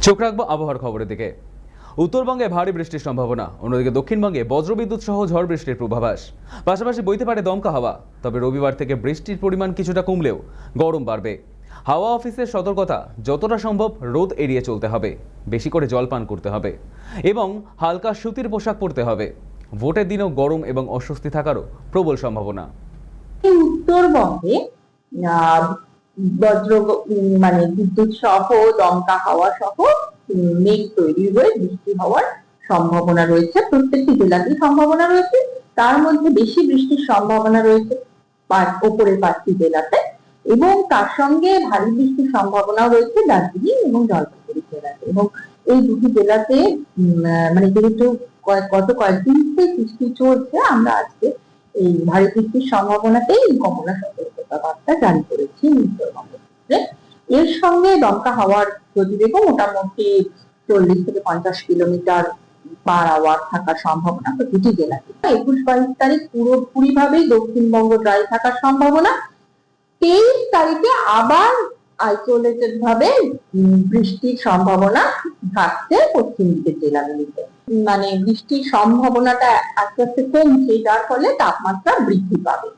চোখ রাখবো আবহাওয়ার খবরের দিকে। উত্তরবঙ্গে ভারী বৃষ্টির সম্ভাবনা, অন্যদিকে দক্ষিণবঙ্গে বজ্রবিদ্যুৎ সহ ঝড় বৃষ্টির পূর্বাভাস। পাশাপাশি বইতে পারে দমকা হাওয়া। তবে রবিবার থেকে বৃষ্টির পরিমাণ কিছুটা কমলেও গরম বাড়বে। হাওয়া অফিসের সতর্কতা, যতটা সম্ভব রোদ এড়িয়ে চলতে হবে, বেশি করে জল পান করতে হবে এবং হালকা সুতির পোশাক পরতে হবে। ভোটের দিনেও গরম এবং অস্বস্তি থাকারও প্রবল সম্ভাবনা। উত্তরবঙ্গে আহ, বজ্র মানে বিদ্যুৎ সহ দমকা হাওয়া সহ মেঘ তৈরি হয়ে বৃষ্টি হওয়ার সম্ভাবনা রয়েছে। প্রত্যেকটি জেলাতেই সম্ভাবনা রয়েছে। তার মধ্যে বেশি বৃষ্টির সম্ভাবনা রয়েছে ওপরের 5টি জেলাতে, এবং তার সঙ্গে ভারী বৃষ্টির সম্ভাবনাও রয়েছে দার্জিলিং এবং জলপাইগুড়ি জেলাতে। এবং এই দুটি জেলাতে মানে যেহেতু গত কয়েকদিন থেকে বৃষ্টি চলছে, আমরা আজকে এই ভারী বৃষ্টির সম্ভাবনাতেই কমলা সতর্কতা বার্তা জারি করেছি উত্তরবঙ্গের ক্ষেত্রে। এর সঙ্গে দমকা হাওয়ার গতিবেগও মোটামুটি 40 থেকে 50 কিলোমিটার পার আওয়ার থাকার সম্ভাবনা প্রতিটি জেলাতে। 21-22 তারিখ পুরোপুরি ভাবেই দক্ষিণবঙ্গ ড্রাই থাকার সম্ভাবনা। 23 তারিখে আবার আইসোলেটেড ভাবে বৃষ্টির সম্ভাবনা থাকছে পশ্চিম দিকের জেলাগুলিতে। মানে বৃষ্টির সম্ভাবনাটা আস্তে আস্তে কমছে, যার ফলে তাপমাত্রা বৃদ্ধি পাবে।